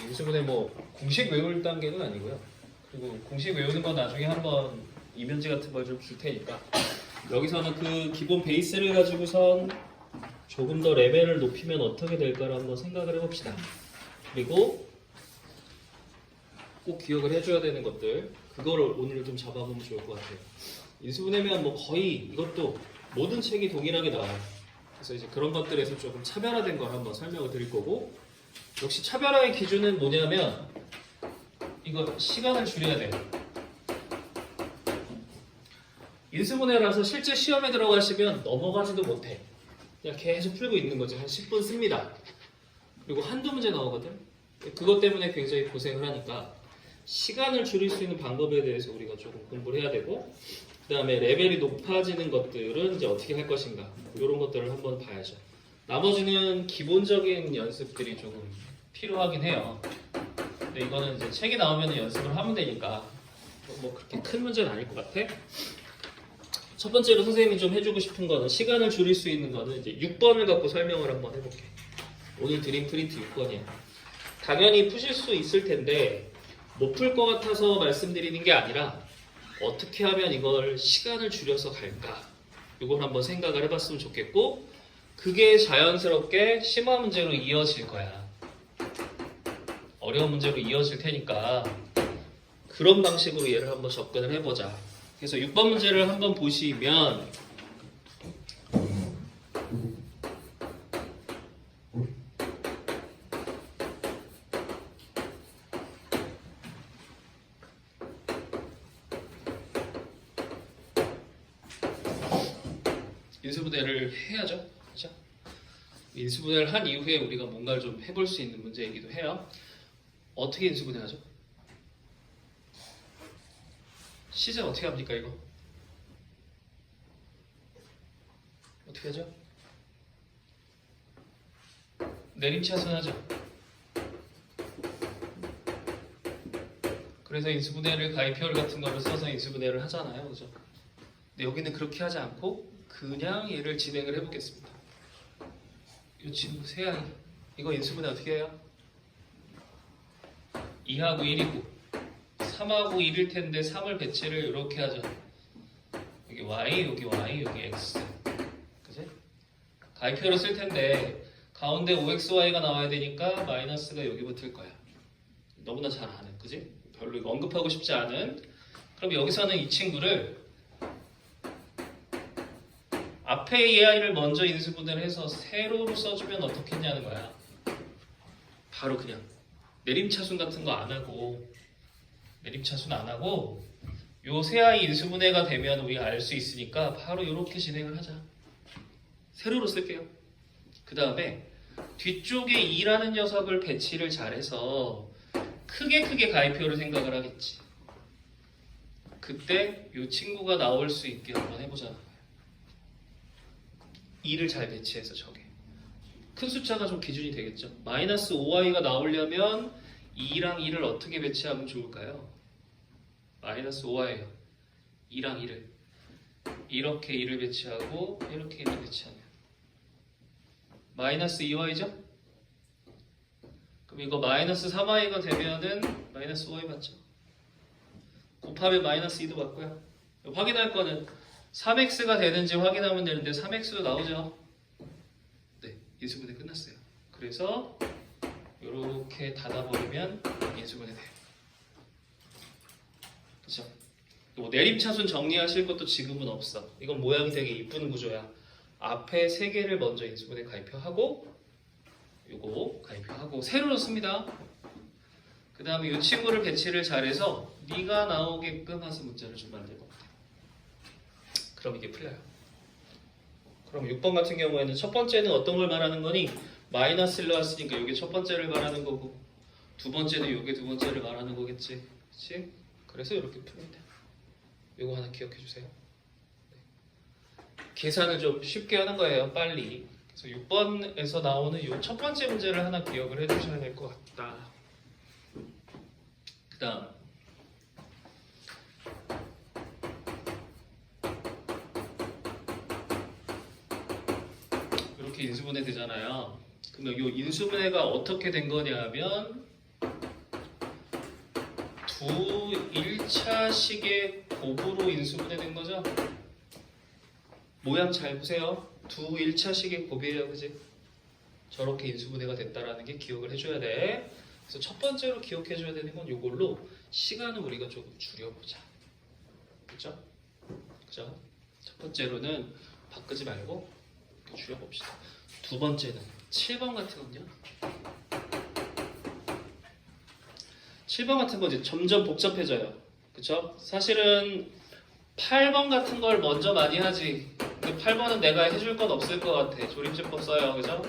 인수분해 뭐 공식 외울 단계는 아니고요. 그리고 공식 외우는 건 나중에 한번 이면지 같은 걸 좀 줄 테니까 여기서는 그 기본 베이스를 가지고선 조금 더 레벨을 높이면 어떻게 될까를 한번 생각을 해봅시다. 그리고 꼭 기억을 해줘야 되는 것들 그거를 오늘 좀 잡아보면 좋을 것 같아요. 인수분해면 뭐 거의 이것도 모든 책이 동일하게 나와요. 그래서 이제 그런 것들에서 조금 차별화된 걸 한번 설명을 드릴 거고 역시 차별화의 기준은 뭐냐면 이거 시간을 줄여야 돼요. 인수분해라서 실제 시험에 들어가시면 넘어가지도 못해. 그냥 계속 풀고 있는 거지. 한 10분 씁니다. 그리고 한두 문제 나오거든. 그것 때문에 굉장히 고생을 하니까 시간을 줄일 수 있는 방법에 대해서 우리가 조금 공부를 해야 되고 그 다음에 레벨이 높아지는 것들은 이제 어떻게 할 것인가 이런 것들을 한번 봐야죠. 나머지는 기본적인 연습들이 조금 필요하긴 해요. 근데 이거는 이제 책이 나오면 연습을 하면 되니까 뭐 그렇게 큰 문제는 아닐 것 같아. 첫 번째로 선생님이 좀 해주고 싶은 거는 시간을 줄일 수 있는 거는 이제 6번을 갖고 설명을 한번 해볼게. 오늘 드림 프린트 6번이야. 당연히 푸실 수 있을 텐데 못 풀 것 같아서 말씀드리는 게 아니라 어떻게 하면 이걸 시간을 줄여서 갈까 이걸 한번 생각을 해봤으면 좋겠고 그게 자연스럽게 심화 문제로 이어질 거야. 어려운 문제로 이어질 테니까 그런 방식으로 얘를 한번 접근을 해보자. 그래서 6번 문제를 한번 보시면 인수분해를 해야죠. 그렇죠? 인수분해를 한 이후에 우리가 뭔가를 좀 해볼 수 있는 문제이기도 해요. 어떻게 인수분해하죠? 시작 어떻게 합니까 이거? 어떻게 하죠? 내림차순하죠. 그래서 인수분해를 가입표를 같은 거를 써서 인수분해를 하잖아요. 그죠? 근데 여기는 그렇게 하지 않고 그냥 얘를 진행을 해보겠습니다. 이 친구 세아이 이거 인수분해 어떻게 해요? 2하고 1이고 3하고 1일 텐데 3을 배치를 이렇게 하죠. 여기 y, 여기 y, 여기 x. 그지? 가입표를 쓸 텐데 가운데 5xy가 나와야 되니까 마이너스가 여기 붙을 거야. 너무나 잘 아는, 그지? 별로 이거 언급하고 싶지 않은. 그럼 여기서는 이 친구를 앞에 AI를 먼저 인수분해를 해서 세로로 써주면 어떻겠냐는 거야. 바로 그냥 내림차순 같은 거 안 하고 내림차순 안 하고 요 세아이 인수분해가 되면 우리가 알 수 있으니까 바로 이렇게 진행을 하자. 세로로 쓸게요. 그 다음에 뒤쪽에 2라는 녀석을 배치를 잘해서 크게 가입표를 생각을 하겠지. 그때 이 친구가 나올 수 있게 한번 해보자는 거예요. 2를 잘 배치해서 저게 큰 숫자가 좀 기준이 되겠죠. 마이너스 5y가 나오려면 2랑 2를 어떻게 배치하면 좋을까요? 마이너스 5y예요. 2랑 2를 이렇게 2를 배치하고 이렇게 2를 배치하면 마이너스 2y죠? 그럼 이거 마이너스 3y가 되면은 마이너스 5y 맞죠? 곱하면 마이너스 2도 맞고요. 확인할 거는 3x가 되는지 확인하면 되는데 3x도 나오죠? 네, 인수분해 끝났어요. 그래서 이렇게 닫아버리면 인수분해 돼요. 그렇죠? 뭐 내림차순 정리하실 것도 지금은 없어. 이건 모양이 되게 이쁜 구조야. 앞에 3개를 먼저 인수분해 가입표하고 요거 가입표하고 세로로 씁니다. 그 다음에 이 친구를 배치를 잘해서 네가 나오게끔 해서 문자를 좀 만들 겁니다. 그럼 이게 풀려요. 그럼 6번 같은 경우에는 첫 번째는 어떤 걸 말하는 거니? 마이너스를 나왔으니까 이게 첫 번째를 말하는 거고 두 번째는 이게 두 번째를 말하는 거겠지. 그치? 그래서 이렇게 풉니다. 이거 하나 기억해 주세요. 계산을 좀 쉽게 하는 거예요. 빨리. 그래서 6번에서 나오는 이 첫 번째 문제를 하나 기억을 해 주셔야 될 것 같다. 그 다음 이렇게 인수분해 되잖아요. 그러면 이 인수분해가 어떻게 된 거냐면 두 1차식의 곱으로 인수분해된 거죠? 모양 잘 보세요. 두 1차식의 곱이에요, 그지? 저렇게 인수분해가 됐다라는 게 기억을 해줘야 돼. 그래서 첫 번째로 기억해줘야 되는 건 이걸로 시간을 우리가 조금 줄여보자. 그죠? 그죠? 첫 번째로는 바꾸지 말고 이렇게 줄여봅시다. 두 번째는 7번 같은 건요. 7번 같은 거 이제 점점 복잡해져요. 그쵸? 사실은 8번 같은 걸 먼저 많이 하지. 근데 8번은 내가 해줄 건 없을 것 같아. 조립제법 써요. 그죠?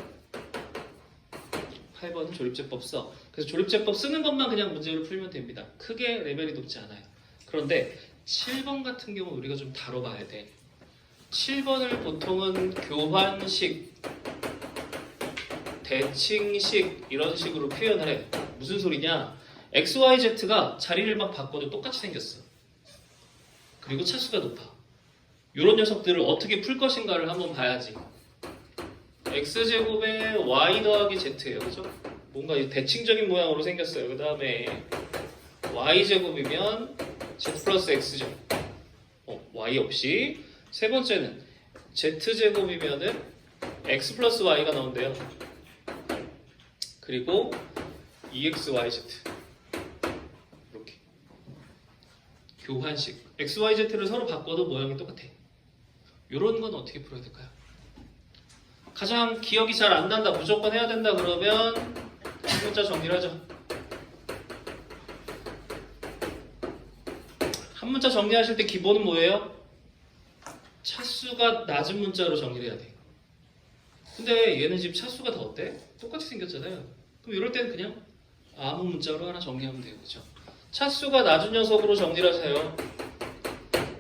8번은 조립제법 써. 그래서 조립제법 쓰는 것만 그냥 문제를 풀면 됩니다. 크게 레벨이 높지 않아요. 그런데 7번 같은 경우 우리가 좀 다뤄봐야 돼. 7번을 보통은 교환식, 대칭식 이런 식으로 표현을 해. 무슨 소리냐? x, y, z가 자리를 막 바꿔도 똑같이 생겼어. 그리고 차수가 높아. 이런 녀석들을 어떻게 풀 것인가를 한번 봐야지. x제곱에 y 더하기 z예요. 그죠? 뭔가 대칭적인 모양으로 생겼어요. 그 다음에 y제곱이면 z 플러스 x죠. y 없이. 세 번째는 z제곱이면은 x 플러스 y가 나온대요. 그리고 2xyz. 이렇게. 교환식. xyz를 서로 바꿔도 모양이 똑같아. 이런 건 어떻게 풀어야 될까요? 가장 기억이 잘 안 난다, 무조건 해야 된다 그러면 한 문자 정리를 하죠. 한 문자 정리하실 때 기본은 뭐예요? 차수가 낮은 문자로 정리를 해야 돼. 근데 얘는 지금 차수가 더 어때? 똑같이 생겼잖아요. 그럼 이럴 때는 그냥 아무 문자로 하나 정리하면 돼요. 그죠? 차수가 낮은 녀석으로 정리를 하세요.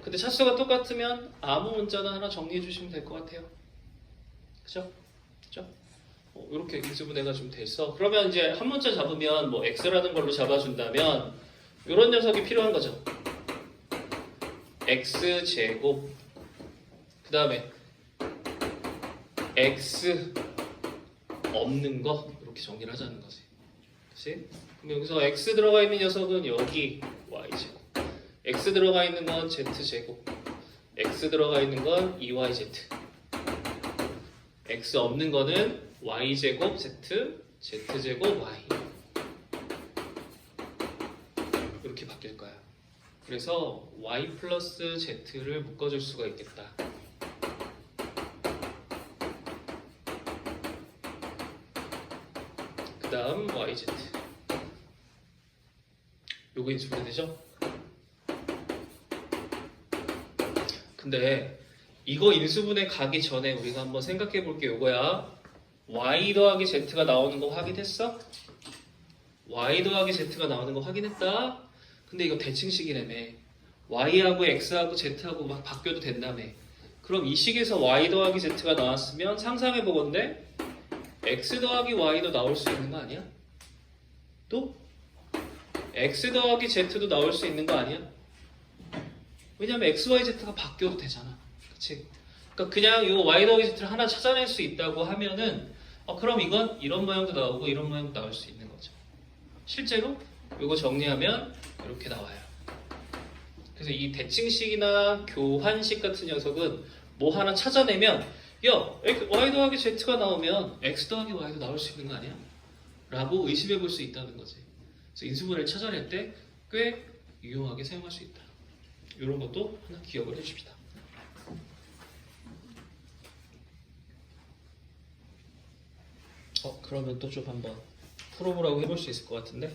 근데 차수가 똑같으면 아무 문자나 하나 정리해 주시면 될 것 같아요. 그죠? 그죠? 이렇게 인수분해가 좀 됐어. 그러면 이제 한 문자 잡으면 뭐 x라는 걸로 잡아준다면 이런 녀석이 필요한 거죠. x제곱 그 다음에 x 없는 거 이렇게 정리를 하자는 거지. 그치? 그럼 여기서 x 들어가 있는 녀석은 여기 y제곱, x 들어가 있는 건 z제곱, x 들어가 있는 건 2yz, x 없는 거는 y제곱 z, z제곱 y 이렇게 바뀔 거야. 그래서 y 플러스 z를 묶어줄 수가 있겠다. 그 다음 yz. 요거 인수분해 되죠? 근데 이거 인수분해 가기 전에 우리가 한번 생각해 볼게. 요거야. y 더하기 z가 나오는 거 확인했어? y 더하기 z가 나오는 거 확인했다. 근데 이거 대칭식이라며. y하고 x하고 z하고 막 바뀌어도 된다며. 그럼 이 식에서 y 더하기 z가 나왔으면 상상해 보건데 x 더하기 y도 나올 수 있는 거 아니야? 또 x 더하기 z도 나올 수 있는 거 아니야? 왜냐면 x, y, z가 바뀌어도 되잖아. 그치? 그러니까 그냥 이 y 더하기 z를 하나 찾아낼 수 있다고 하면은 그럼 이건 이런 모양도 나오고 이런 모양도 나올 수 있는 거죠. 실제로 이거 정리하면 이렇게 나와요. 그래서 이 대칭식이나 교환식 같은 녀석은 뭐 하나 찾아내면 y 더하기 z가 나오면 x 더하기 y도 나올 수 있는 거 아니야? 라고 의심해 볼 수 있다는 거지. 그래서 인수분해를 찾아낼 때 꽤 유용하게 사용할 수 있다. 이런 것도 하나 기억을 해줍시다. 그러면 또 좀 한번 풀어보라고 해볼 수 있을 것 같은데